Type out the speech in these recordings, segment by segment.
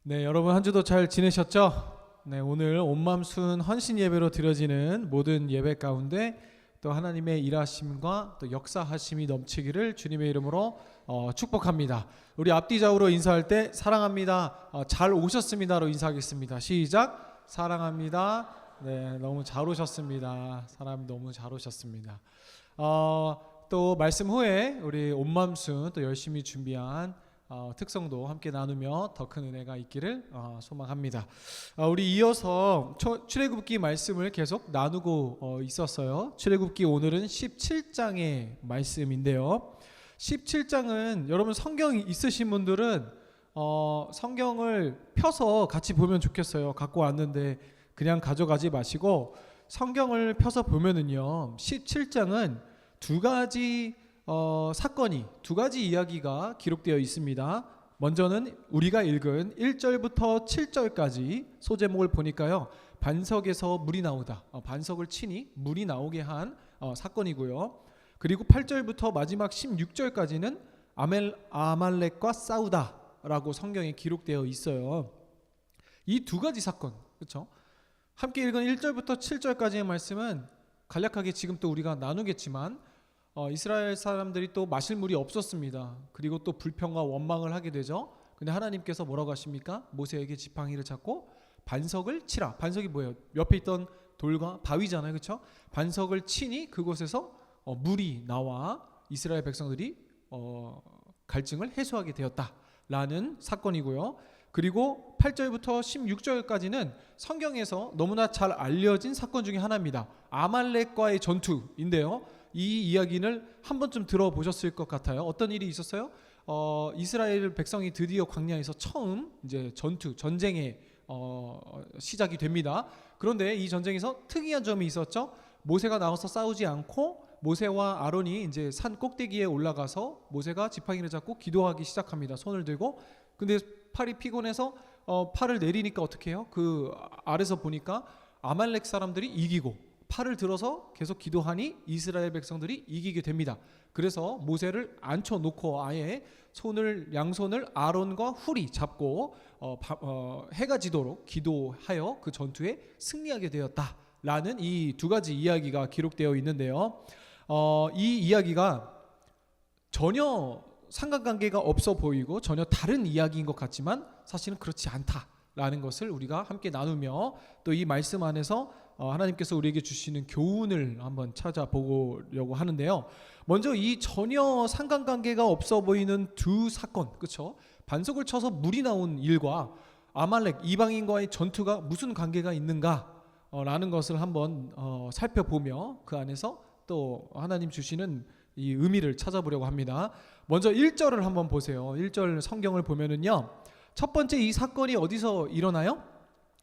네, 여러분 한 주도 잘 지내셨죠? 네, 오늘 온맘순 헌신 예배로 드려지는 모든 예배 가운데 또 하나님의 일하심과 또 역사하심이 넘치기를 주님의 이름으로 축복합니다. 우리 앞뒤 좌우로 인사할 때 사랑합니다, 잘 오셨습니다로 인사하겠습니다. 시작. 사랑합니다. 네, 너무 잘 오셨습니다. 사람 너무 잘 오셨습니다. 또 말씀 후에 우리 온맘순 또 열심히 준비한 특성도 함께 나누며 더 큰 은혜가 있기를 소망합니다. 우리 이어서 출애굽기 말씀을 계속 나누고 있었어요. 출애굽기 오늘은 17장의 말씀인데요. 17장은 여러분 성경 있으신 분들은 성경을 펴서 같이 보면 좋겠어요. 갖고 왔는데 그냥 가져가지 마시고 성경을 펴서 보면은요, 17장은 두 가지 두 가지 이야기가 기록되어 있습니다. 먼저는 우리가 읽은 1절부터 7절까지 소제목을 보니까요, 반석에서 물이 나오다, 반석을 치니 물이 나오게 한 사건이고요. 그리고 8절부터 마지막 16절까지는 아말렉과 싸우다 라고 성경에 기록되어 있어요. 이 두 가지 사건, 그렇죠? 함께 읽은 1절부터 7절까지의 말씀은 간략하게 지금 또 우리가 나누겠지만 이스라엘 사람들이 또 마실 물이 없었습니다. 그리고 또 불평과 원망을 하게 되죠. 근데 하나님께서 뭐라고 하십니까? 모세에게 지팡이를 잡고 반석을 치라. 반석이 뭐예요? 옆에 있던 돌과 바위잖아요, 그렇죠? 반석을 치니 그곳에서 물이 나와 이스라엘 백성들이 갈증을 해소하게 되었다라는 사건이고요. 그리고 8절부터 16절까지는 성경에서 너무나 잘 알려진 사건 중에 하나입니다. 아말렉과의 전투인데요. 이 이야기를 한 번쯤 들어보셨을 것 같아요. 어떤 일이 있었어요? 이스라엘 백성이 드디어 광야에서 처음 이제 전쟁의 시작이 됩니다. 그런데 이 전쟁에서 특이한 점이 있었죠. 모세가 나와서 싸우지 않고 모세와 아론이 이제 산 꼭대기에 올라가서 모세가 지팡이를 잡고 기도하기 시작합니다. 손을 들고. 근데 팔이 피곤해서 팔을 내리니까 어떻게 해요? 그 아래서 보니까 아말렉 사람들이 이기고, 팔을 들어서 계속 기도하니 이스라엘 백성들이 이기게 됩니다. 그래서 모세를 앉혀놓고 아예 양손을 아론과 훌이 잡고 해가 지도록 기도하여 그 전투에 승리하게 되었다라는 이 두 가지 이야기가 기록되어 있는데요. 이 이야기가 전혀 상관관계가 없어 보이고 전혀 다른 이야기인 것 같지만 사실은 그렇지 않다라는 것을 우리가 함께 나누며 또 이 말씀 안에서 하나님께서 우리에게 주시는 교훈을 한번 찾아보려고 하는데요. 먼저 이 전혀 상관관계가 없어 보이는 두 사건, 그렇죠? 반석을 쳐서 물이 나온 일과 아말렉 이방인과의 전투가 무슨 관계가 있는가라는 것을 한번 살펴보며 그 안에서 또 하나님 주시는 이 의미를 찾아보려고 합니다. 먼저 1절을 한번 보세요. 1절 성경을 보면은요, 첫 번째 이 사건이 어디서 일어나요?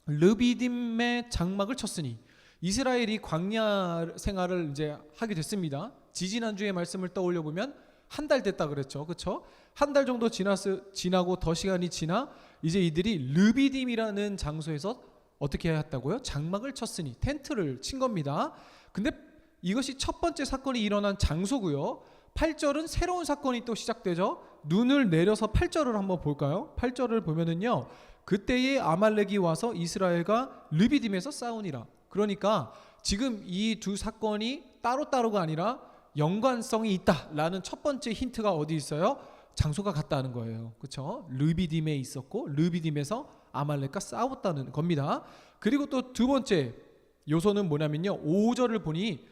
르비딤의 장막을 쳤으니, 이스라엘이 광야 생활을 이제 하게 됐습니다. 지지난주의 말씀을 떠올려 보면 한 달 됐다 그랬죠, 그렇죠? 한 달 정도 지나고 더 시간이 지나 이제 이들이 르비딤이라는 장소에서 어떻게 했다고요? 장막을 쳤으니, 텐트를 친 겁니다. 근데 이것이 첫 번째 사건이 일어난 장소고요. 8절은 새로운 사건이 또 시작되죠. 눈을 내려서 8절을 한번 볼까요? 8절을 보면은요, 그때에 아말렉이 와서 이스라엘과 르비딤에서 싸우니라. 그러니까 지금 이 두 사건이 따로따로가 아니라 연관성이 있다라는 첫 번째 힌트가 어디 있어요? 장소가 같다는 거예요. 그렇죠? 르비딤에 있었고 르비딤에서 아말렉과 싸웠다는 겁니다. 그리고 또 두 번째 요소는 뭐냐면요, 5절을 보니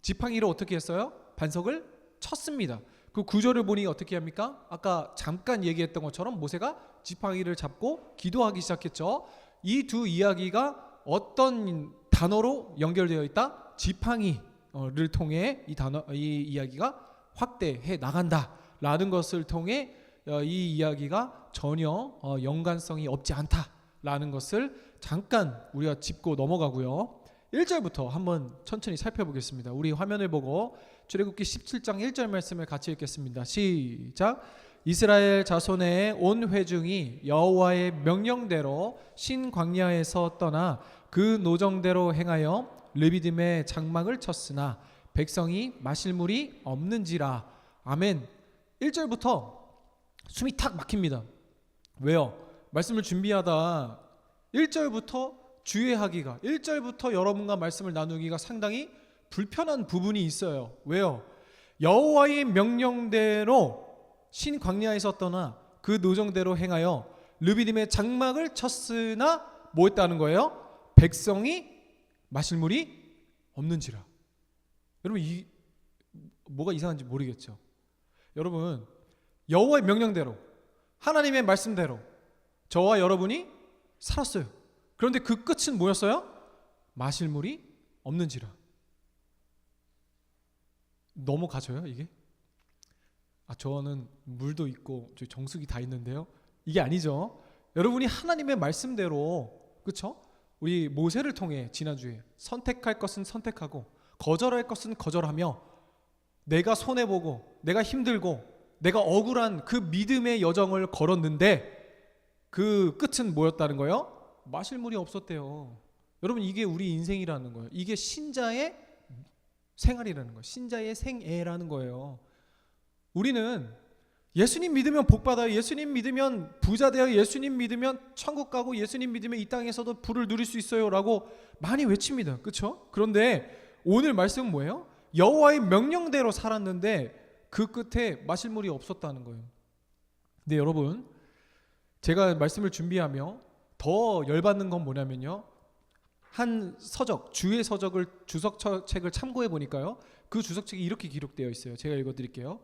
지팡이로 어떻게 했어요? 반석을 쳤습니다. 그 9절을 보니 어떻게 합니까? 아까 잠깐 얘기했던 것처럼 모세가 지팡이를 잡고 기도하기 시작했죠. 이 두 이야기가 어떤 단어로 연결되어 있다? 지팡이를 통해 이 이야기가 확대해 나간다라는 것을 통해 이 이야기가 전혀 연관성이 없지 않다라는 것을 잠깐 우리가 짚고 넘어가고요. 1절부터 한번 천천히 살펴보겠습니다. 우리 화면을 보고 출애굽기 17장 1절 말씀을 같이 읽겠습니다. 시작. 이스라엘 자손의 온 회중이 여호와의 명령대로 신 광야에서 떠나 그 노정대로 행하여 르비딤의 장막을 쳤으나 백성이 마실 물이 없는지라. 아멘. 1절부터 숨이 탁 막힙니다. 왜요? 말씀을 준비하다 1절부터 주의하기가 1절부터 여러분과 말씀을 나누기가 상당히 불편한 부분이 있어요. 왜요? 여호와의 명령대로 신 광야에서 떠나 그 노정대로 행하여 르비딤의 장막을 쳤으나 뭐 했다는 거예요? 백성이 마실 물이 없는지라. 여러분 이 뭐가 이상한지 모르겠죠. 여러분 여호와의 명령대로 하나님의 말씀대로 저와 여러분이 살았어요. 그런데 그 끝은 뭐였어요? 마실 물이 없는지라. 넘어가져요 이게? 저는 물도 있고 정수기 다 있는데요. 이게 아니죠. 여러분이 하나님의 말씀대로, 그렇죠? 우리 모세를 통해 지난주에 선택할 것은 선택하고 거절할 것은 거절하며 내가 손해보고 내가 힘들고 내가 억울한 그 믿음의 여정을 걸었는데 그 끝은 뭐였다는 거예요? 마실 물이 없었대요. 여러분 이게 우리 인생이라는 거예요. 이게 신자의 생활이라는 거예요. 신자의 생애라는 거예요. 우리는 예수님 믿으면 복 받아요. 예수님 믿으면 부자 돼요. 예수님 믿으면 천국 가고 예수님 믿으면 이 땅에서도 부를 누릴 수 있어요 라고 많이 외칩니다. 그렇죠? 그런데 오늘 말씀은 뭐예요? 여호와의 명령대로 살았는데 그 끝에 마실 물이 없었다는 거예요. 근데 여러분 제가 말씀을 준비하며 더 열받는 건 뭐냐면요, 한 서적, 주의 서적을 주석책을 참고해 보니까요, 그 주석책이 이렇게 기록되어 있어요. 제가 읽어드릴게요.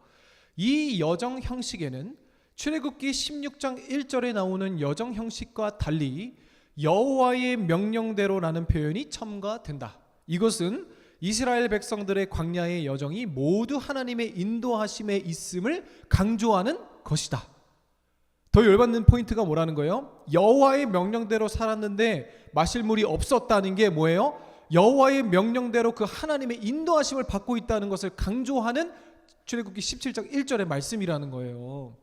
이 여정 형식에는 출애굽기 16장 1절에 나오는 여정 형식과 달리 여호와의 명령대로라는 표현이 첨가된다. 이것은 이스라엘 백성들의 광야의 여정이 모두 하나님의 인도하심에 있음을 강조하는 것이다. 더 열받는 포인트가 뭐라는 거예요? 여호와의 명령대로 살았는데 마실 물이 없었다는 게 뭐예요? 여호와의 명령대로 그 하나님의 인도하심을 받고 있다는 것을 강조하는 출애굽기 17장 1절의 말씀이라는 거예요.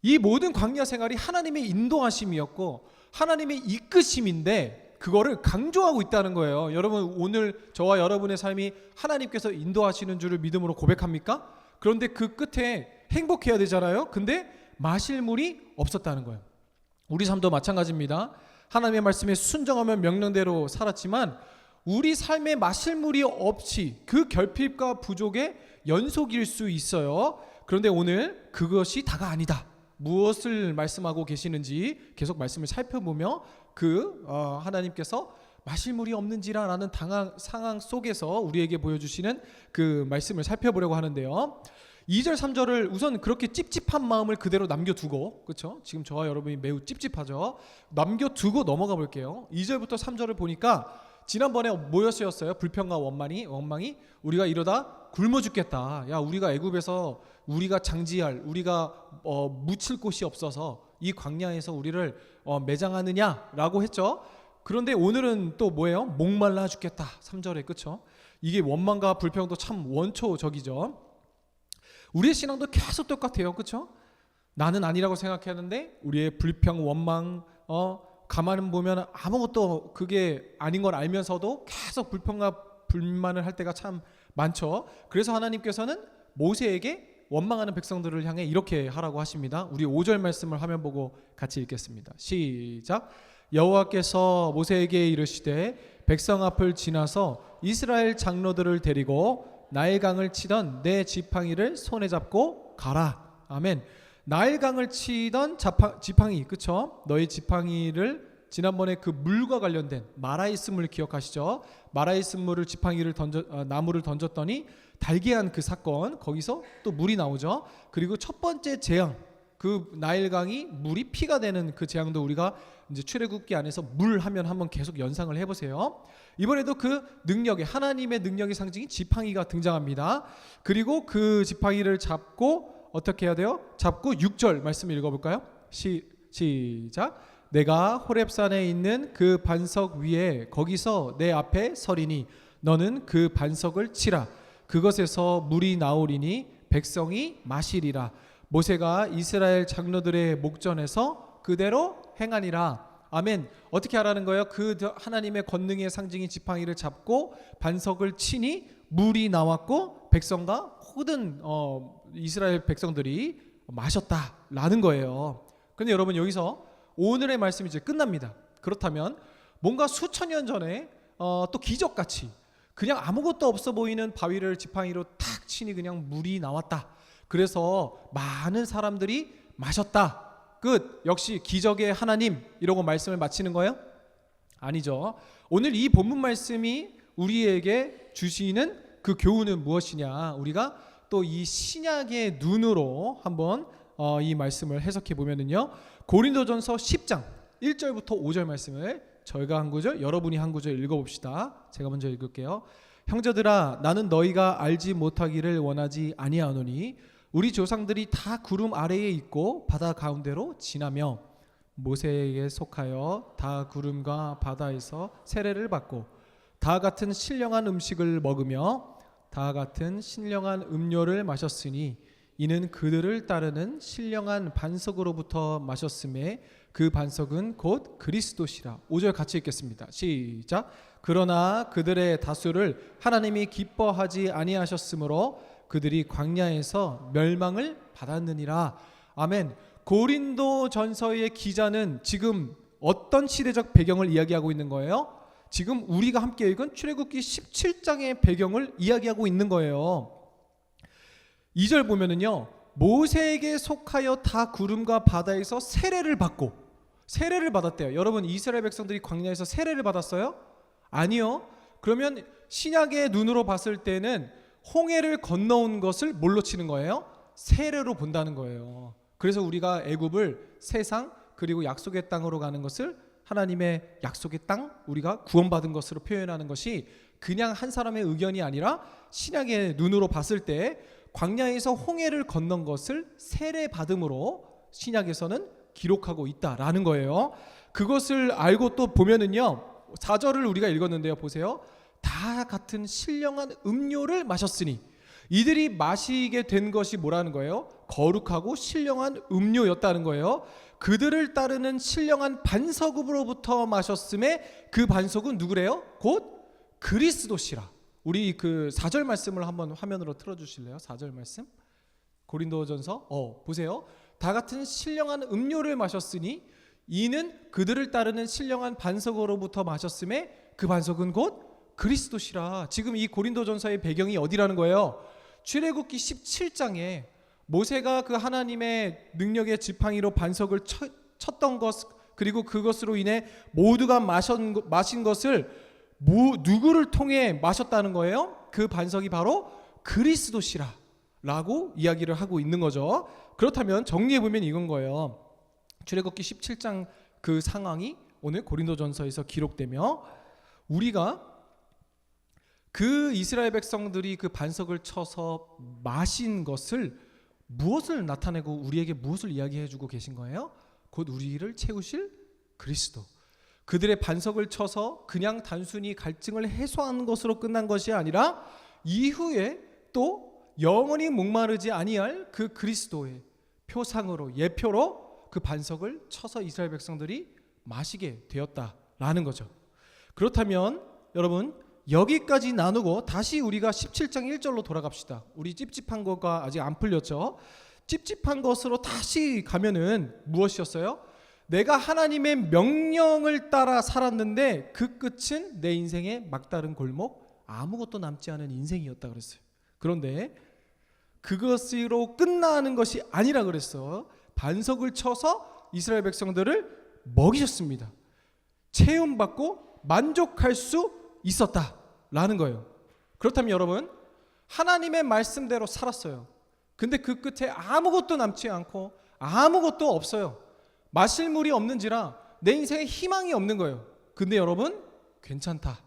이 모든 광야 생활이 하나님의 인도하심이었고 하나님의 이끄심인데 그거를 강조하고 있다는 거예요. 여러분 오늘 저와 여러분의 삶이 하나님께서 인도하시는 줄을 믿음으로 고백합니까? 그런데 그 끝에 행복해야 되잖아요. 근데 마실 물이 없었다는 거예요. 우리 삶도 마찬가지입니다. 하나님의 말씀에 순종하며 명령대로 살았지만 우리 삶에 마실 물이 없이 그 결핍과 부족의 연속일 수 있어요. 그런데 오늘 그것이 다가 아니다. 무엇을 말씀하고 계시는지 계속 말씀을 살펴보며 하나님께서 마실 물이 없는지라는 상황 속에서 우리에게 보여주시는 그 말씀을 살펴보려고 하는데요. 2절 3절을 우선 그렇게 찝찝한 마음을 그대로 남겨두고, 그렇죠? 지금 저와 여러분이 매우 찝찝하죠. 남겨두고 넘어가 볼게요. 2절부터 3절을 보니까 지난번에 뭐였어요? 불평과 원망이 우리가 이러다 굶어 죽겠다. 야, 우리가 애굽에서 우리가 장지할, 우리가 묻힐 곳이 없어서 이 광야에서 우리를 매장하느냐라고 했죠. 그런데 오늘은 또 뭐예요? 목말라 죽겠다. 3절에, 그렇죠? 이게 원망과 불평도 참 원초적이죠. 우리의 신앙도 계속 똑같아요. 그렇죠? 나는 아니라고 생각하는데 우리의 불평, 원망, 가만 보면 아무것도 그게 아닌 걸 알면서도 계속 불평과 불만을 할 때가 참 많죠. 그래서 하나님께서는 모세에게 원망하는 백성들을 향해 이렇게 하라고 하십니다. 우리 5절 말씀을 화면 보고 같이 읽겠습니다. 시작. 여호와께서 모세에게 이르시되 백성 앞을 지나서 이스라엘 장로들을 데리고 나일강을 치던 내 지팡이를 손에 잡고 가라. 아멘. 나일강을 치던 지팡이, 그쵸? 너희 지팡이를 지난번에 그 물과 관련된 마라이스물 기억하시죠? 마라이스물을 지팡이를 나무를 던졌더니 달게한 그 사건, 거기서 또 물이 나오죠. 그리고 첫 번째 재앙, 그 나일강이 물이 피가 되는 그 재앙도 우리가 이제 출애굽기 안에서 물 하면 한번 계속 연상을 해보세요. 이번에도 그 능력의, 하나님의 능력의 상징인 지팡이가 등장합니다. 그리고 그 지팡이를 잡고 어떻게 해야 돼요? 잡고 6절 말씀을 읽어볼까요? 시작. 내가 호렙산에 있는 그 반석 위에 거기서 내 앞에 서리니 너는 그 반석을 치라. 그것에서 물이 나오리니 백성이 마시리라. 모세가 이스라엘 장로들의 목전에서 그대로 행하니라. 아멘. 어떻게 하라는 거예요? 그 하나님의 권능의 상징인 지팡이를 잡고 반석을 치니 물이 나왔고 백성과 모든 이스라엘 백성들이 마셨다라는 거예요. 근데 여러분 여기서 오늘의 말씀이 이제 끝납니다. 그렇다면 뭔가 수천 년 전에 또 기적같이 그냥 아무것도 없어 보이는 바위를 지팡이로 탁 치니 그냥 물이 나왔다. 그래서 많은 사람들이 마셨다. 끝. 역시 기적의 하나님 이러고 말씀을 마치는 거예요? 아니죠. 오늘 이 본문 말씀이 우리에게 주시는 그 교훈은 무엇이냐? 우리가 또 이 신약의 눈으로 한번 이 말씀을 해석해 보면은요. 고린도전서 10장 1절부터 5절 말씀을 저희가 한 구절, 여러분이 한 구절 읽어봅시다. 제가 먼저 읽을게요. 형제들아, 나는 너희가 알지 못하기를 원하지 아니하노니 우리 조상들이 다 구름 아래에 있고 바다 가운데로 지나며 모세에게 속하여 다 구름과 바다에서 세례를 받고 다 같은 신령한 음식을 먹으며 다 같은 신령한 음료를 마셨으니 이는 그들을 따르는 신령한 반석으로부터 마셨음에 그 반석은 곧 그리스도시라. 5절 같이 읽겠습니다. 시작. 그러나 그들의 다수를 하나님이 기뻐하지 아니하셨으므로 그들이 광야에서 멸망을 받았느니라. 아멘. 고린도전서의 기자는 지금 어떤 시대적 배경을 이야기하고 있는 거예요? 지금 우리가 함께 읽은 출애굽기 17장의 배경을 이야기하고 있는 거예요. 2절 보면은요. 모세에게 속하여 다 구름과 바다에서 세례를 받았대요. 여러분 이스라엘 백성들이 광야에서 세례를 받았어요? 아니요. 그러면 신약의 눈으로 봤을 때는 홍해를 건너온 것을 뭘로 치는 거예요? 세례로 본다는 거예요. 그래서 우리가 애굽을 세상 그리고 약속의 땅으로 가는 것을 하나님의 약속의 땅, 우리가 구원받은 것으로 표현하는 것이 그냥 한 사람의 의견이 아니라 신약의 눈으로 봤을 때 광야에서 홍해를 건넌 것을 세례 받음으로 신약에서는 기록하고 있다라는 거예요. 그것을 알고 또 보면은요. 4절을 우리가 읽었는데요. 보세요. 다 같은 신령한 음료를 마셨으니 이들이 마시게 된 것이 뭐라는 거예요? 거룩하고 신령한 음료였다는 거예요. 그들을 따르는 신령한 반석으로부터 마셨음에 그 반석은 누구래요? 곧 그리스도시라. 우리 그 4절 말씀을 한번 화면으로 틀어주실래요? 4절 말씀 고린도전서 보세요. 다 같은 신령한 음료를 마셨으니 이는 그들을 따르는 신령한 반석으로부터 마셨음에 그 반석은 곧 그리스도시라. 지금 이 고린도전서의 배경이 어디라는 거예요? 출애굽기 17장에 모세가 그 하나님의 능력의 지팡이로 반석을 쳤던 것, 그리고 그것으로 인해 모두가 마신 것을 누구를 통해 마셨다는 거예요? 그 반석이 바로 그리스도시라 라고 이야기를 하고 있는 거죠. 그렇다면 정리해보면 이건 거예요. 출애굽기 17장 그 상황이 오늘 고린도전서에서 기록되며 우리가 그 이스라엘 백성들이 그 반석을 쳐서 마신 것을 무엇을 나타내고 우리에게 무엇을 이야기해주고 계신 거예요? 곧 우리를 채우실 그리스도. 그들의 반석을 쳐서 그냥 단순히 갈증을 해소하는 것으로 끝난 것이 아니라 이후에 또 영원히 목마르지 아니할 그 그리스도의 표상으로 예표로 그 반석을 쳐서 이스라엘 백성들이 마시게 되었다라는 거죠. 그렇다면 여러분 여기까지 나누고 다시 우리가 17장 1절로 돌아갑시다. 우리 찝찝한 거가 아직 안 풀렸죠. 찝찝한 것으로 다시 가면은 무엇이었어요? 내가 하나님의 명령을 따라 살았는데 그 끝은 내 인생의 막다른 골목, 아무것도 남지 않은 인생이었다 그랬어요. 그런데 그것으로 끝나는 것이 아니라 그랬어. 반석을 쳐서 이스라엘 백성들을 먹이셨습니다. 체험받고 만족할 수 있었다라는 거예요. 그렇다면 여러분 하나님의 말씀대로 살았어요. 근데 그 끝에 아무것도 남지 않고 아무것도 없어요. 마실 물이 없는지라 내 인생에 희망이 없는 거예요. 근데 여러분 괜찮다.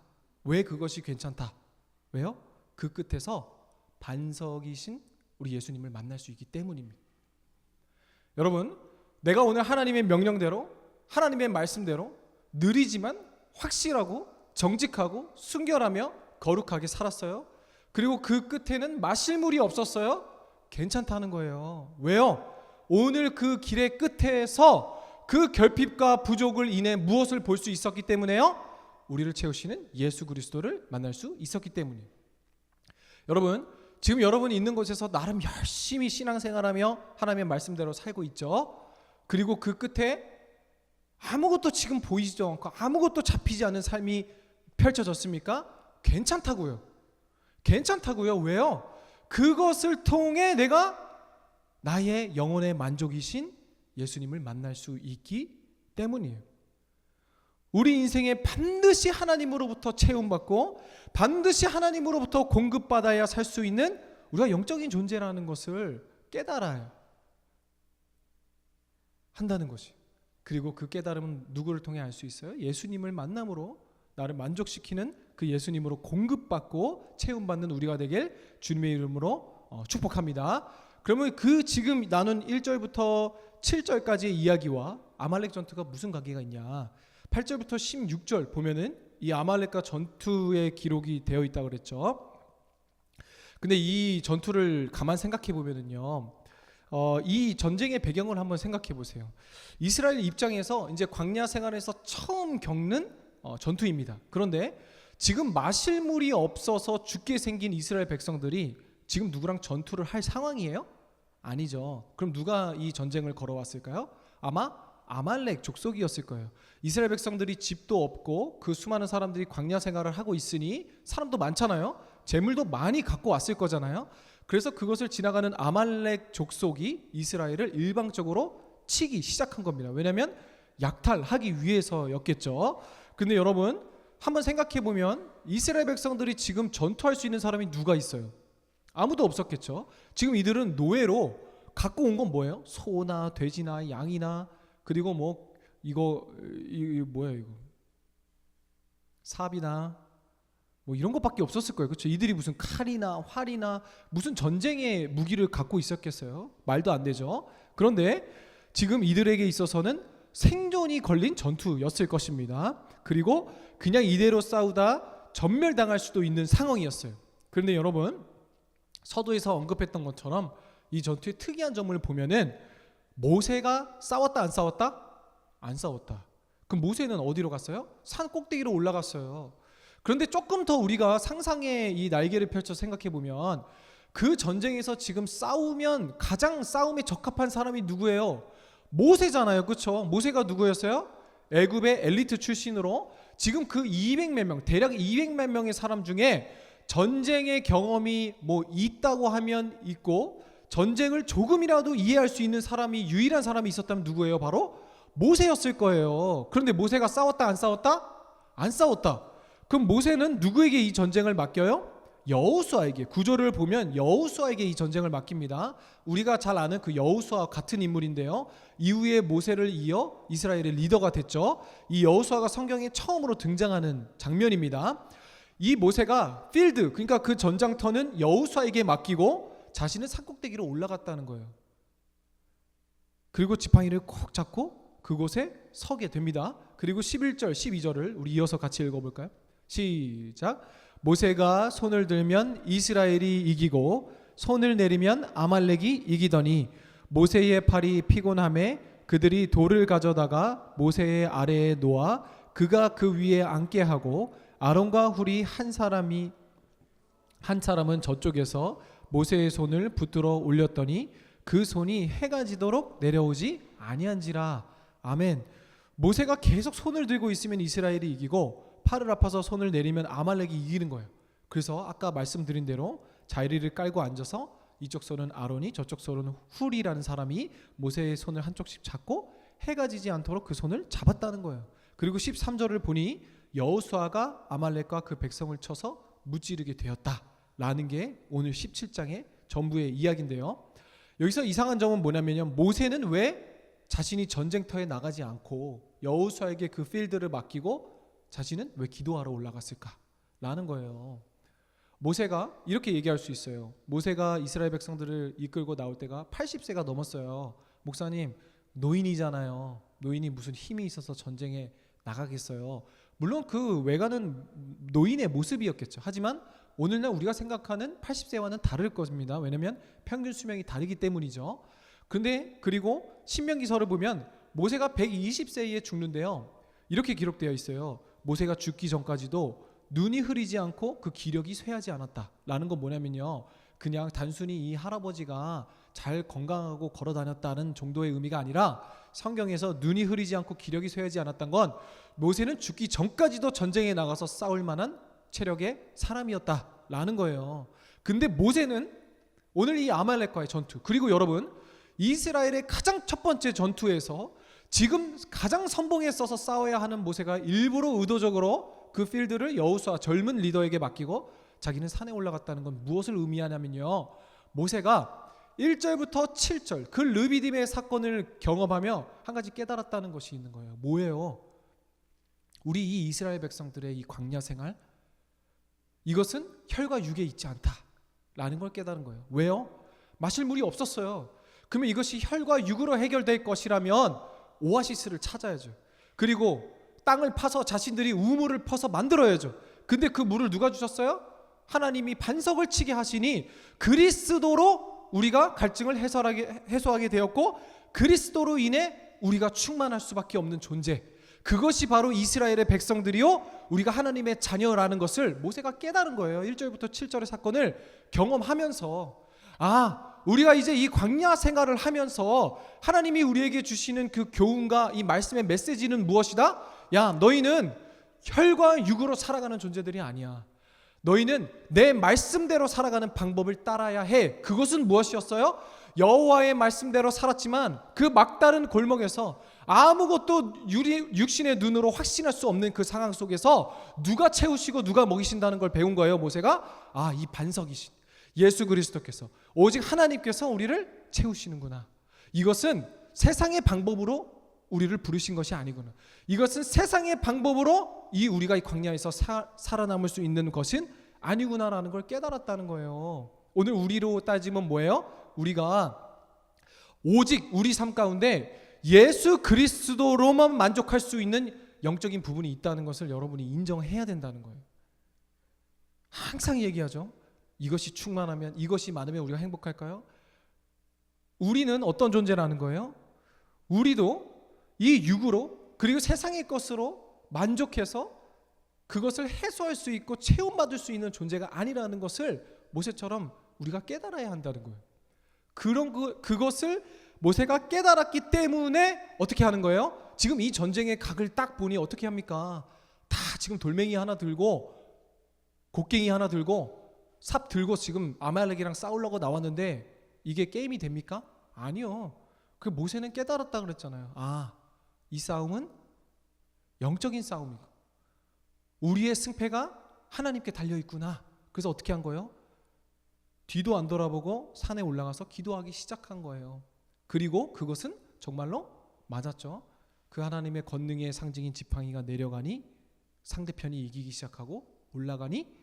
왜 그것이 괜찮다? 왜요? 그 끝에서 반석이신 우리 예수님을 만날 수 있기 때문입니다. 여러분 내가 오늘 하나님의 명령대로 하나님의 말씀대로 느리지만 확실하고 정직하고 순결하며 거룩하게 살았어요. 그리고 그 끝에는 마실 물이 없었어요. 괜찮다는 거예요. 왜요? 오늘 그 길의 끝에서 그 결핍과 부족을 인해 무엇을 볼 수 있었기 때문에요? 우리를 채우시는 예수 그리스도를 만날 수 있었기 때문이에요. 여러분 지금 여러분이 있는 곳에서 나름 열심히 신앙생활하며 하나님의 말씀대로 살고 있죠. 그리고 그 끝에 아무것도 지금 보이지도 않고 아무것도 잡히지 않는 삶이 펼쳐졌습니까? 괜찮다고요. 괜찮다고요. 왜요? 그것을 통해 내가 나의 영혼의 만족이신 예수님을 만날 수 있기 때문이에요. 우리 인생에 반드시 하나님으로부터 채움받고 반드시 하나님으로부터 공급받아야 살 수 있는 우리가 영적인 존재라는 것을 깨달아야 한다는 것이. 그리고 그 깨달음은 누구를 통해 알 수 있어요? 예수님을 만남으로 나를 만족시키는 그 예수님으로 공급받고 채움받는 우리가 되길 주님의 이름으로 축복합니다. 그러면 그 지금 나눈 1절부터 7절까지의 이야기와 아말렉 전투가 무슨 관계가 있냐? 8절부터 16절 보면은 이 아말렉과 전투의 기록이 되어 있다고 그랬죠. 근데 이 전투를 가만 생각해 보면은요, 이 전쟁의 배경을 한번 생각해 보세요. 이스라엘 입장에서 이제 광야 생활에서 처음 겪는 전투입니다. 그런데 지금 마실 물이 없어서 죽게 생긴 이스라엘 백성들이 지금 누구랑 전투를 할 상황이에요? 아니죠. 그럼 누가 이 전쟁을 걸어왔을까요? 아마 아말렉 족속이었을 거예요. 이스라엘 백성들이 집도 없고 그 수많은 사람들이 광야 생활을 하고 있으니 사람도 많잖아요. 재물도 많이 갖고 왔을 거잖아요. 그래서 그것을 지나가는 아말렉 족속이 이스라엘을 일방적으로 치기 시작한 겁니다. 왜냐하면 약탈하기 위해서였겠죠. 근데 여러분 한번 생각해 보면 이스라엘 백성들이 지금 전투할 수 있는 사람이 누가 있어요? 아무도 없었겠죠. 지금 이들은 노예로 갖고 온 건 뭐예요? 소나 돼지나 양이나 그리고 뭐 이거 뭐야 이거 삽이나 뭐 이런 것밖에 없었을 거예요. 그렇죠? 이들이 무슨 칼이나 활이나 무슨 전쟁의 무기를 갖고 있었겠어요? 말도 안 되죠. 그런데 지금 이들에게 있어서는 생존이 걸린 전투였을 것입니다. 그리고 그냥 이대로 싸우다 전멸당할 수도 있는 상황이었어요. 그런데 여러분 서두에서 언급했던 것처럼 이 전투의 특이한 점을 보면은 모세가 싸웠다 안 싸웠다? 안 싸웠다. 그럼 모세는 어디로 갔어요? 산 꼭대기로 올라갔어요. 그런데 조금 더 우리가 상상의 이 날개를 펼쳐 생각해 보면 그 전쟁에서 지금 싸우면 가장 싸움에 적합한 사람이 누구예요? 모세잖아요. 그렇죠? 모세가 누구였어요? 애굽의 엘리트 출신으로 지금 그 200몇 명, 대략 200만 명의 사람 중에 전쟁의 경험이 뭐 있다고 하면 있고 전쟁을 조금이라도 이해할 수 있는 사람이 유일한 사람이 있었다면 누구예요? 바로 모세였을 거예요. 그런데 모세가 싸웠다 안 싸웠다? 안 싸웠다. 그럼 모세는 누구에게 이 전쟁을 맡겨요? 여호수아에게. 구절을 보면 여호수아에게 이 전쟁을 맡깁니다. 우리가 잘 아는 그 여호수아와 같은 인물인데요. 이후에 모세를 이어 이스라엘의 리더가 됐죠. 이 여호수아가 성경에 처음으로 등장하는 장면입니다. 이 모세가 필드, 그러니까 그 전장터는 여호수아에게 맡기고 자신은 산꼭대기로 올라갔다는 거예요. 그리고 지팡이를 콕 잡고 그곳에 서게 됩니다. 그리고 11절, 12절을 우리 이어서 같이 읽어볼까요? 시작. 모세가 손을 들면 이스라엘이 이기고 손을 내리면 아말렉이 이기더니 모세의 팔이 피곤함에 그들이 돌을 가져다가 모세의 아래에 놓아 그가 그 위에 앉게 하고 아론과 훌이 한 사람은 저쪽에서 모세의 손을 붙들어 올렸더니 그 손이 해가 지도록 내려오지 아니한지라. 아멘. 모세가 계속 손을 들고 있으면 이스라엘이 이기고 팔을 아파서 손을 내리면 아말렉이 이기는 거예요. 그래서 아까 말씀드린 대로 자리를 깔고 앉아서 이쪽 손은 아론이 저쪽 손은 훌이라는 사람이 모세의 손을 한쪽씩 잡고 해가 지지 않도록 그 손을 잡았다는 거예요. 그리고 13절을 보니 여호수아가 아말렉과 그 백성을 쳐서 무찌르게 되었다라는 게 오늘 17장의 전부의 이야기인데요. 여기서 이상한 점은 뭐냐면요, 모세는 왜 자신이 전쟁터에 나가지 않고 여호수아에게 그 필드를 맡기고 자신은 왜 기도하러 올라갔을까라는 거예요. 모세가 이렇게 얘기할 수 있어요. 모세가 이스라엘 백성들을 이끌고 나올 때가 80세가 넘었어요. 목사님, 노인이잖아요. 노인이 무슨 힘이 있어서 전쟁에 나가겠어요. 물론 그 외관은 노인의 모습이었겠죠. 하지만 오늘날 우리가 생각하는 80세와는 다를 것입니다. 왜냐하면 평균 수명이 다르기 때문이죠. 근데 그리고 신명기서를 보면 모세가 120세에 죽는데요. 이렇게 기록되어 있어요. 모세가 죽기 전까지도 눈이 흐리지 않고 그 기력이 쇠하지 않았다라는 건 뭐냐면요, 그냥 단순히 이 할아버지가 잘 건강하고 걸어 다녔다는 정도의 의미가 아니라 성경에서 눈이 흐리지 않고 기력이 쇠하지 않았던 건 모세는 죽기 전까지도 전쟁에 나가서 싸울 만한 체력의 사람이었다라는 거예요. 근데 모세는 오늘 이 아말렉과의 전투, 그리고 여러분 이스라엘의 가장 첫 번째 전투에서 지금 가장 선봉에 서서 싸워야 하는 모세가 일부러 의도적으로 그 필드를 여호수아 젊은 리더에게 맡기고 자기는 산에 올라갔다는 건 무엇을 의미하냐면요, 모세가 1절부터 7절 그 르비딤의 사건을 경험하며 한 가지 깨달았다는 것이 있는 거예요. 뭐예요? 우리 이 이스라엘 백성들의 이 광야 생활, 이것은 혈과 육에 있지 않다라는 걸 깨달은 거예요. 왜요? 마실 물이 없었어요. 그러면 이것이 혈과 육으로 해결될 것이라면 오아시스를 찾아야죠. 그리고 땅을 파서 자신들이 우물을 퍼서 만들어야죠. 근데 그 물을 누가 주셨어요? 하나님이 반석을 치게 하시니 그리스도로 우리가 갈증을 해소하게 되었고, 그리스도로 인해 우리가 충만할 수밖에 없는 존재, 그것이 바로 이스라엘의 백성들이요 우리가 하나님의 자녀라는 것을 모세가 깨달은 거예요. 1절부터 7절의 사건을 경험하면서 우리가 이제 이 광야 생활을 하면서 하나님이 우리에게 주시는 그 교훈과 이 말씀의 메시지는 무엇이다? 야, 너희는 혈과 육으로 살아가는 존재들이 아니야. 너희는 내 말씀대로 살아가는 방법을 따라야 해. 그것은 무엇이었어요? 여호와의 말씀대로 살았지만 그 막다른 골목에서 아무것도 육신의 눈으로 확신할 수 없는 그 상황 속에서 누가 채우시고 누가 먹이신다는 걸 배운 거예요. 모세가 이 반석이신 예수 그리스도께서, 오직 하나님께서 우리를 채우시는구나. 이것은 세상의 방법으로 우리를 부르신 것이 아니구나. 이것은 세상의 방법으로 우리가 이 광야에서 살아남을 수 있는 것은 아니구나라는 걸 깨달았다는 거예요. 오늘 우리로 따지면 뭐예요? 우리가 오직 우리 삶 가운데 예수 그리스도로만 만족할 수 있는 영적인 부분이 있다는 것을 여러분이 인정해야 된다는 거예요. 항상 얘기하죠. 이것이 충만하면, 이것이 많으면 우리가 행복할까요? 우리는 어떤 존재라는 거예요? 우리도 이 육으로, 그리고 세상의 것으로 만족해서 그것을 해소할 수 있고 체험받을 수 있는 존재가 아니라는 것을 모세처럼 우리가 깨달아야 한다는 거예요. 그것을 모세가 깨달았기 때문에 어떻게 하는 거예요? 지금 이 전쟁의 각을 딱 보니 어떻게 합니까? 다 지금 돌멩이 하나 들고 곡괭이 하나 들고 삽 들고 지금 아말렉이랑 싸우려고 나왔는데 이게 게임이 됩니까? 아니요. 그 모세는 깨달았다 그랬잖아요. 이 싸움은 영적인 싸움이고 우리의 승패가 하나님께 달려있구나. 그래서 어떻게 한 거예요? 뒤도 안 돌아보고 산에 올라가서 기도하기 시작한 거예요. 그리고 그것은 정말로 맞았죠. 그 하나님의 권능의 상징인 지팡이가 내려가니 상대편이 이기기 시작하고 올라가니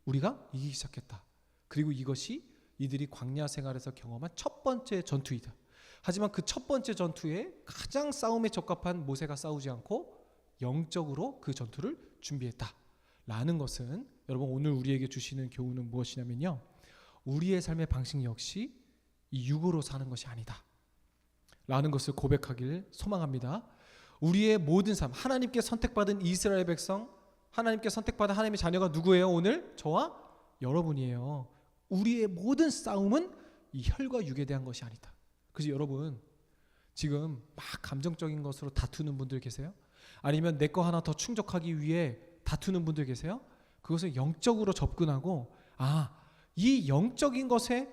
우리가 이기기 시작했다. 그리고 이것이 이들이 광야 생활에서 경험한 첫 번째 전투이다. 하지만 그 첫 번째 전투에 가장 싸움에 적합한 모세가 싸우지 않고 영적으로 그 전투를 준비했다라는 것은, 여러분 오늘 우리에게 주시는 교훈은 무엇이냐면요, 우리의 삶의 방식 역시 이 육으로 사는 것이 아니다 라는 것을 고백하길 소망합니다. 우리의 모든 삶, 하나님께 선택받은 이스라엘 백성, 하나님께 선택받은 하나님의 자녀가 누구예요? 오늘 저와 여러분이에요. 우리의 모든 싸움은 이 혈과 육에 대한 것이 아니다. 그래서 여러분 지금 막 감정적인 것으로 다투는 분들 계세요? 아니면 내 거 하나 더 충족하기 위해 다투는 분들 계세요? 그것을 영적으로 접근하고 이 영적인 것에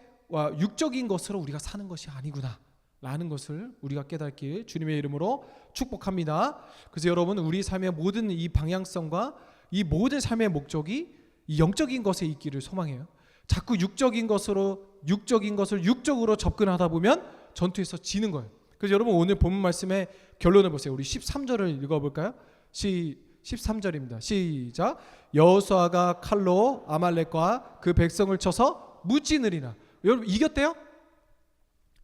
육적인 것으로 우리가 사는 것이 아니구나 라는 것을 우리가 깨닫길 주님의 이름으로 축복합니다. 그래서 여러분 우리 삶의 모든 이 방향성과 이 모든 삶의 목적이 이 영적인 것에 있기를 소망해요. 자꾸 육적인 것을 육적으로 접근하다 보면 전투에서 지는 거예요. 그래서 여러분 오늘 본문 말씀의 결론을 보세요. 우리 13절을 읽어볼까요? 13절입니다. 시작. 여호수아가 칼로 아말렉과 그 백성을 쳐서 무찌르니라. 여러분 이겼대요?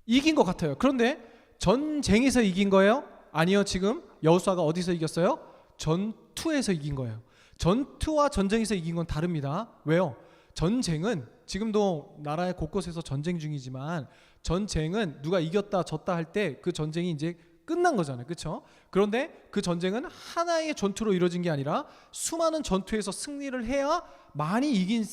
이긴 것 같아요. 그런데 전쟁에서 이긴 거예요? 아니요. 지금 여호수아가 어디서 이겼어요? 전투에서 이긴 거예요. 전투와 전쟁에서 이긴 건 다릅니다. 왜요? 전쟁은 지금도 나라의 곳곳에서 전쟁 중이지만 전쟁은 누가 이겼다 졌다 할 때 그 전쟁이 이제 끝난 거잖아요. 그렇죠? 그런데 그 전쟁은 하나의 전투로 이루어진 게 아니라 수많은 전투에서 승리를 해야 많이 이긴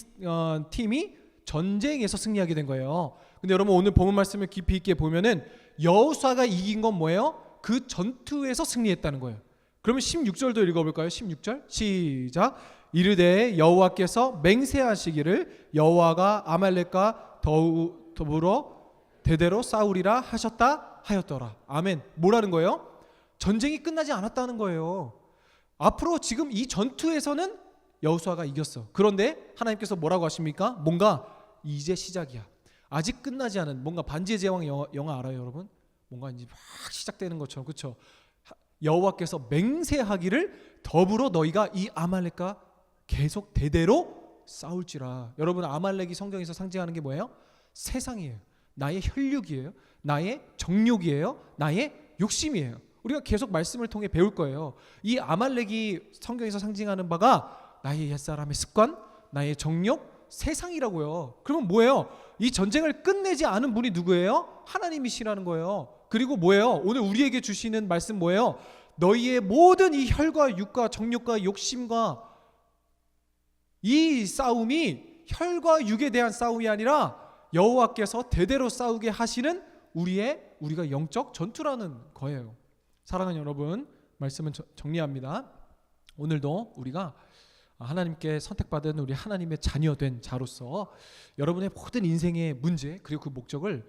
팀이 전쟁에서 승리하게 된 거예요. 근데 여러분 오늘 본문 말씀을 깊이 있게 보면은 여호수아가 이긴 건 뭐예요? 그 전투에서 승리했다는 거예요. 그러면 16절도 읽어볼까요? 16절 시작. 이르되 여호와께서 맹세하시기를 여호와가 아말렉과 더불어 대대로 싸우리라 하셨다 하였더라. 아멘. 뭐라는 거예요? 전쟁이 끝나지 않았다는 거예요. 앞으로 지금 이 전투에서는 여호수아가 이겼어. 그런데 하나님께서 뭐라고 하십니까? 뭔가 이제 시작이야. 아직 끝나지 않은, 뭔가 반지의 제왕 영화 알아요 여러분? 뭔가 이제 막 시작되는 것처럼, 그렇죠? 여호와께서 맹세하기를 더불어 너희가 이 아말렉과 계속 대대로 싸울지라. 여러분 아말렉이 성경에서 상징하는 게 뭐예요? 세상이에요. 나의 혈육이에요. 나의 정욕이에요. 나의 욕심이에요. 우리가 계속 말씀을 통해 배울 거예요. 이 아말렉이 성경에서 상징하는 바가 나의 옛사람의 습관, 나의 정욕, 세상이라고요. 그러면 뭐예요? 이 전쟁을 끝내지 않은 분이 누구예요? 하나님이시라는 거예요. 그리고 뭐예요? 오늘 우리에게 주시는 말씀 뭐예요? 너희의 모든 이 혈과 육과 정욕과 욕심과 이 싸움이 혈과 육에 대한 싸움이 아니라 여호와께서 대대로 싸우게 하시는 우리가 영적 전투라는 거예요. 사랑하는 여러분, 말씀은 정리합니다. 오늘도 우리가 하나님께 선택받은 우리 하나님의 자녀된 자로서 여러분의 모든 인생의 문제 그리고 그 목적을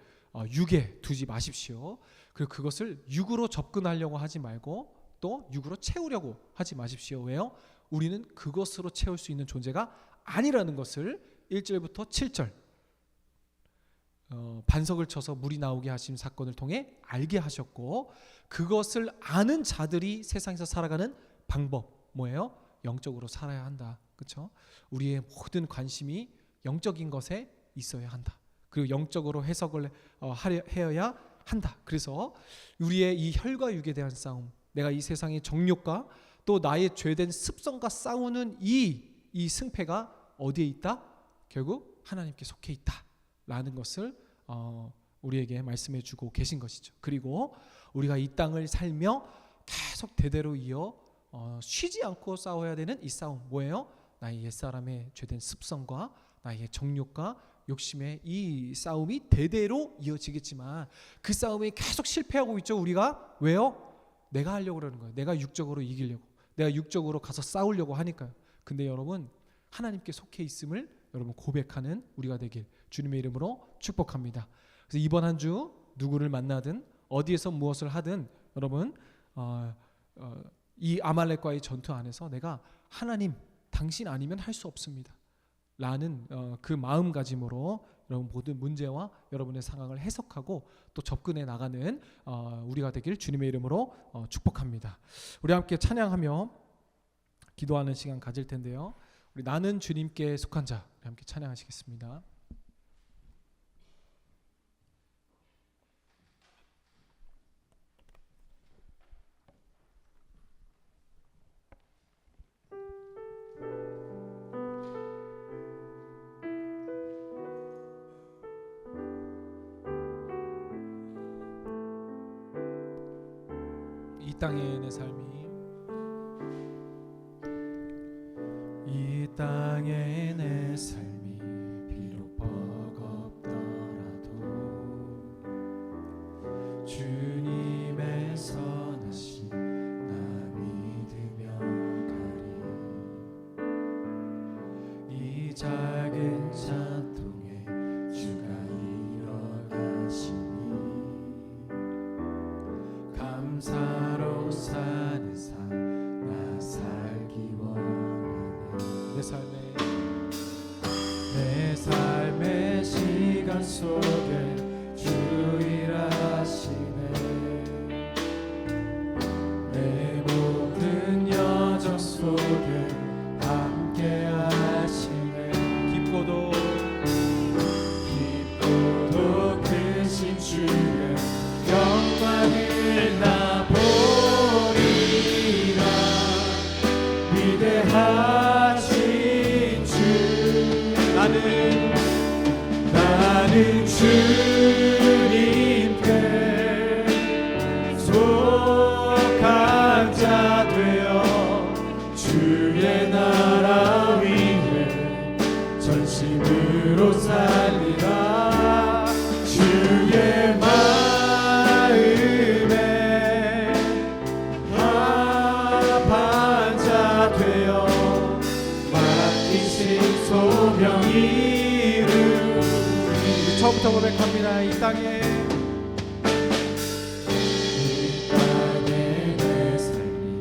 육에 두지 마십시오. 그리고 그것을 육으로 접근하려고 하지 말고 또 육으로 채우려고 하지 마십시오. 왜요? 우리는 그것으로 채울 수 있는 존재가 아니라는 것을 1절부터 7절 반석을 쳐서 물이 나오게 하신 사건을 통해 알게 하셨고, 그것을 아는 자들이 세상에서 살아가는 방법 뭐예요? 영적으로 살아야 한다. 그렇죠? 우리의 모든 관심이 영적인 것에 있어야 한다. 그리고 영적으로 해석을 해야 한다. 그래서 우리의 이 혈과 육에 대한 싸움, 내가 이 세상의 정욕과 또 나의 죄된 습성과 싸우는 이 승패가 어디에 있다? 결국 하나님께 속해 있다라는 것을 우리에게 말씀해 주고 계신 것이죠. 그리고 우리가 이 땅을 살며 계속 대대로 이어 쉬지 않고 싸워야 되는 이 싸움 뭐예요? 나의 옛사람의 죄된 습성과 나의 정욕과 욕심의 이 싸움이 대대로 이어지겠지만 그 싸움에 계속 실패하고 있죠. 우리가 왜요? 내가 하려고 그러는 거예요. 내가 육적으로 이기려고, 내가 육적으로 가서 싸우려고 하니까요. 근데 여러분 하나님께 속해 있음을 여러분 고백하는 우리가 되길 주님의 이름으로 축복합니다. 그래서 이번 한 주 누구를 만나든 어디에서 무엇을 하든 여러분 이 아말렉과의 전투 안에서 내가 하나님 당신 아니면 할 수 없습니다 라는 그 마음가짐으로 여러분 모든 문제와 여러분의 상황을 해석하고 또 접근해 나가는 우리가 되길 주님의 이름으로 축복합니다. 우리 함께 찬양하며 기도하는 시간 가질 텐데요. 우리 나는 주님께 속한 자 함께 찬양하시겠습니다. 이 땅의 내 삶이 이 땅의 내 삶이 비록 버겁더라도 주님의 선하심 나 믿으며 가리. 이 작은 찬통에 주가 이뤄가시니 감사로 사는 삶 나 살기 원하네. 내 삶의 시간 속에 주 일하시네. 내 모든 여정 속에 함께 하시네. 깊고도 크신 주의 영광을 나 보리라. 위대하신 주 나는 주님께 속한 자 되어 주의 나라 위에 전심으로 살리라. 합한 자 되어 맡기신 소명 이루리. 처음부터 고백합니다. 이 땅에 내 삶이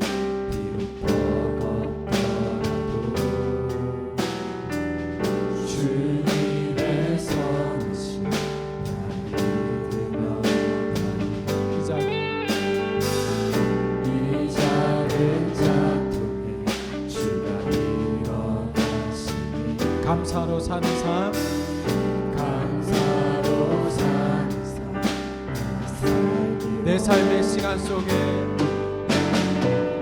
비록 버겁더라도 주님의 선하심 나 믿으며 이 작은 이 작은 작품에 주가 일어나시니 감사로 사는 삶, 감사로 사는 삶 내 삶의 시간 속에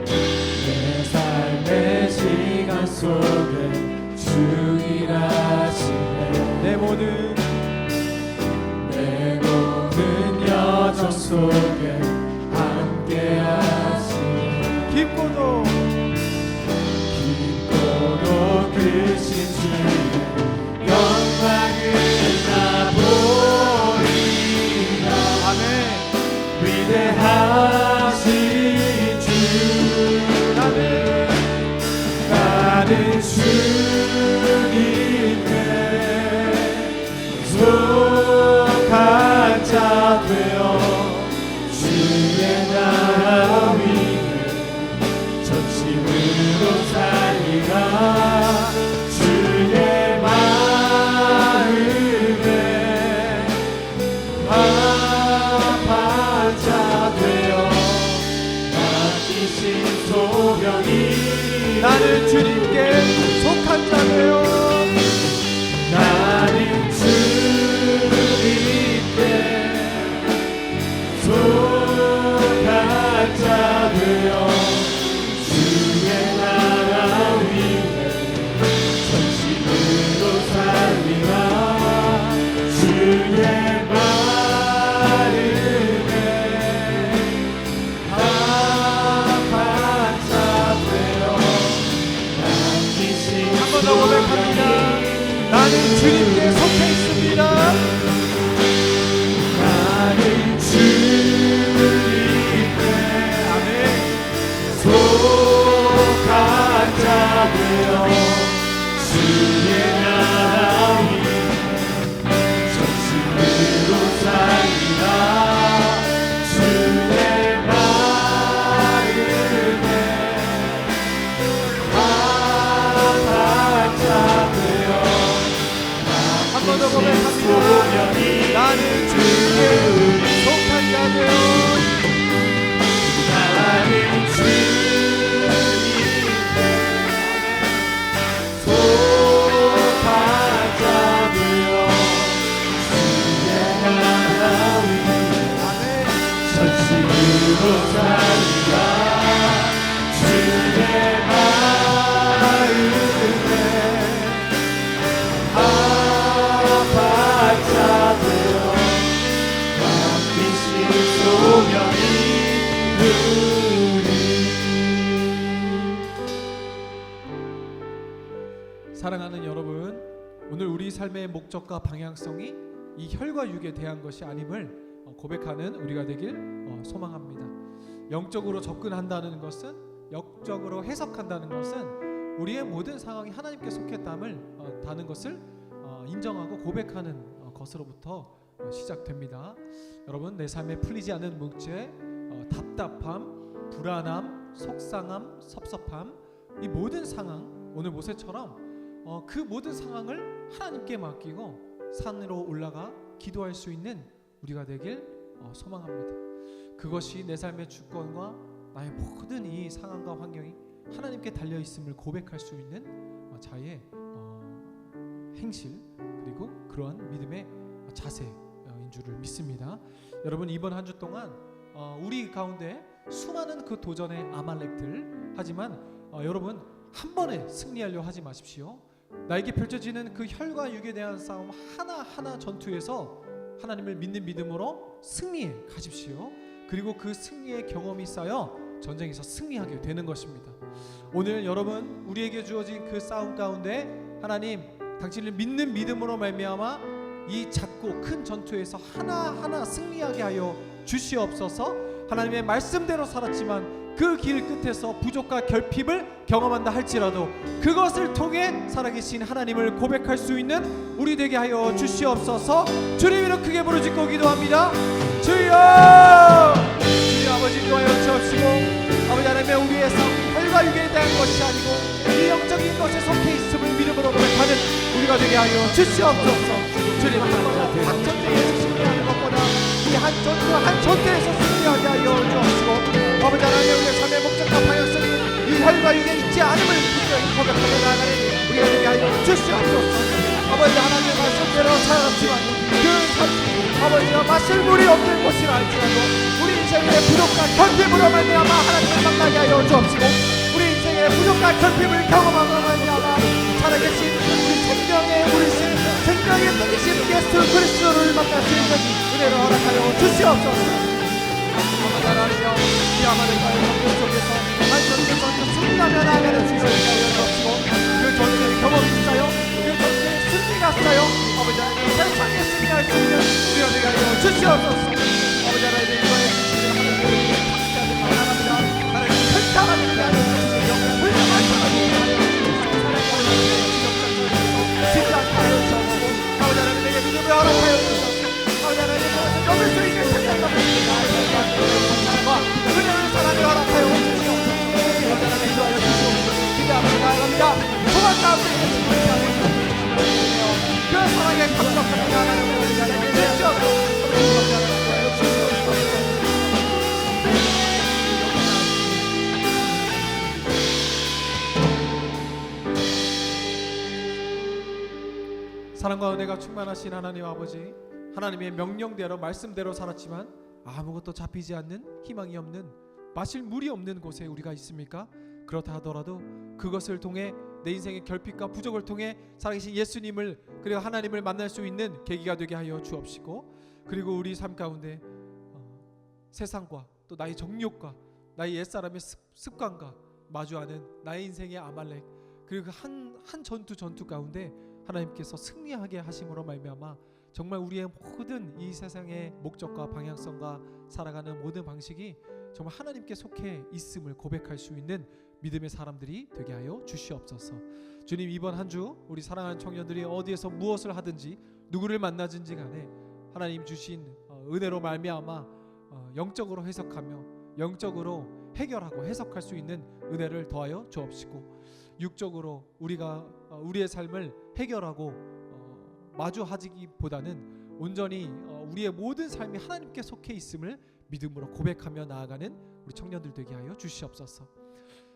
내 삶의 시간 속에 주 일하시네 내 모든 여정 속에 함께 하시네 깊고도 깊고도 크신 주의 영광을 나 보리라 아멘. 위대하신 주 나는 주님께 속한 자 되어 주의 나라 위에 전심으로 살리라 주의 마음에 합한 자 되어 맡기신 소명이 나는 주님께 속한 자되어 나는 주님께 속한 자 되어 주의 나라 위에 전심으로 살리라 주의 마음에 합한 자 되어 맡기신 한 번 더 고백합니다. 나는 주님께 속해 있습니다. 나는 주님께 아멘. 속한 자 되어 주의 나라 위에 전심으로 살리라 주의 마음에 합한 자 되어 한 번 더 고백합니다. 나는 주님께 속한 자되어 나는 주님께 속한 자 되어 주의 나라 위에 전심으로 살리라 주의 마음에 합한 자 되어 맡기신 소명이 사랑하는 여러분, 오늘 우리 삶의 목적과 방향성이 이 혈과 육에 대한 것이 아님을 고백하는 우리가 되길 소망합니다. 영적으로 접근한다는 것은, 역적으로 해석한다는 것은 우리의 모든 상황이 하나님께 속했담을 다는 것을 인정하고 고백하는 것으로부터 시작됩니다. 여러분, 내 삶에 풀리지 않는 문제, 답답함, 불안함, 속상함, 섭섭함, 이 모든 상황, 오늘 모세처럼 그 모든 상황을 하나님께 맡기고 산으로 올라가 기도할 수 있는 우리가 되길 소망합니다. 그것이 내 삶의 주권과 나의 모든 이 상황과 환경이 하나님께 달려 있음을 고백할 수 있는 자의 행실, 그리고 그러한 믿음의 자세인 줄을 믿습니다. 여러분, 이번 한 주 동안 우리 가운데 수많은 그 도전의 아말렉들, 하지만 여러분 한 번에 승리하려 하지 마십시오. 나에게 펼쳐지는 그 혈과 육에 대한 싸움 하나하나 전투에서 하나님을 믿는 믿음으로 승리해 가십시오. 그리고 그 승리의 경험이 쌓여 전쟁에서 승리하게 되는 것입니다. 오늘 여러분, 우리에게 주어진 그 싸움 가운데 하나님 당신을 믿는 믿음으로 말미암아 이 작고 큰 전투에서 하나하나 승리하게 하여 주시옵소서. 하나님의 말씀대로 살았지만 그 길 끝에서 부족과 결핍을 경험한다 할지라도 그것을 통해 살아계신 하나님을 고백할 수 있는 우리 되게 하여 주시옵소서. 주님 이름 크게 부르짖고 기도합니다. 주여! 주여 아버지 인도하여 주옵시고, 아버지 하나님의 우리의 삶 혈과 육에 대한 것이 아니고 이 영적인 것에 속해 있음을 믿음으로 고백하는 우리가 되게 하여 주시옵소서. 주님 한 전쟁에서 승리하는 것보다 이 한 전투 한 전투에서 승리하게 하여 주옵시고, 아버지 하나님 우리의 삶의 목적과 방향성이 이 혈과 육에 있지 않음을 분명히 고백하며 나아가는 우리가 되게 하여 주시옵소서. 아버지 하나님의 말씀대로 살았지만 그 삶이 아버지가 마실 물이 없는 곳이라 할지라도 우리 인생의 부족과 결핍으로 말미암아 하나님을 만나게 하여 주옵시고, 우리 인생의 부족과 결핍을 경험하며 말미암아 살아계신 우리 생명의 우리신 생명의 뜻이신 예수 그리스도를 만날 수 있는 은혜를 허락하여 주시옵소서. 하나님여 이 아마들과의 전쟁 속에서 한 전투 승리하며 나아가는 주님을 하여 주옵시고, 그 전쟁의 경험이 있어요. 그 전쟁의 승리가 있어요. 아버지 하나님 세상에 승리할 수 있는 우리가 되게 하여 주시옵소서. 아버지 하나님 이거에 주시는 하나님을 감사하는 바랍니다. 하나님 큰 사랑을 하여 주시며 훌륭한 사랑을 하여 주시며 진짜 하여 주시고, 아버지 하나님 내게 믿음을 허락하여 주시옵소서. 아버지 하나님 그것을 넘을 수 있는 생각과 은혜를 사랑을 허락하여 주시옵소서. 아버지 하나님 인도하여 주시옵소서. 기대하며 나아갑니다. 소망 가운데 있는 주님을 하여 주시옵소서. 그 사랑에 감격하며 나아가는 우리가 되게 주시옵소서. 아버지 하나님 인도하여 주시옵소서. 사랑과 은혜가 충만하신 하나님 아버지, 하나님의 명령대로 말씀대로 살았지만 아무것도 잡히지 않는, 희망이 없는, 마실 물이 없는 곳에 우리가 있습니까? 그렇다 하더라도 그것을 통해 내 인생의 결핍과 부족을 통해 살아계신 예수님을 그리고 하나님을 만날 수 있는 계기가 되게 하여 주옵시고, 그리고 우리 삶 가운데 세상과 또 나의 정욕과 나의 옛사람의 습관과 마주하는 나의 인생의 아말렉, 그리고 그 한 전투 가운데 하나님께서 승리하게 하심으로 말미암아 정말 우리의 모든 이 세상의 목적과 방향성과 살아가는 모든 방식이 정말 하나님께 속해 있음을 고백할 수 있는 믿음의 사람들이 되게 하여 주시옵소서. 주님 이번 한 주 우리 사랑하는 청년들이 어디에서 무엇을 하든지 누구를 만나든지 간에 하나님 주신 은혜로 말미암아 영적으로 해석하며 영적으로 해결하고 해석할 수 있는 은혜를 더하여 주옵시고, 육적으로 우리가 우리의 삶을 해결하고 마주하기보다는 온전히 우리의 모든 삶이 하나님께 속해 있음을 믿음으로 고백하며 나아가는 우리 청년들 되게 하여 주시옵소서.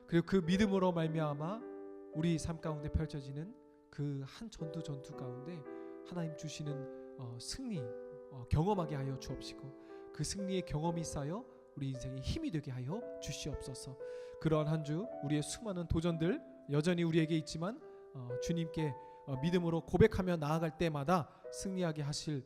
그리고 그 믿음으로 말미암아 우리 삶 가운데 펼쳐지는 그 한 전투 가운데 하나님 주시는 승리 경험하게 하여 주옵시고, 그 승리의 경험이 쌓여 우리 인생의 힘이 되게 하여 주시옵소서. 그러한 한 주 우리의 수많은 도전들 여전히 우리에게 있지만 주님께 믿음으로 고백하며 나아갈 때마다 승리하게 하실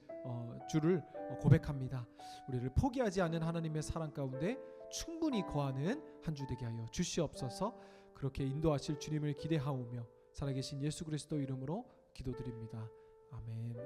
주를 고백합니다. 우리를 포기하지 않는 하나님의 사랑 가운데 충분히 거하는 한 주 되게 하여 주시옵소서. 그렇게 인도하실 주님을 기대하오며 살아계신 예수 그리스도 이름으로 기도드립니다. 아멘.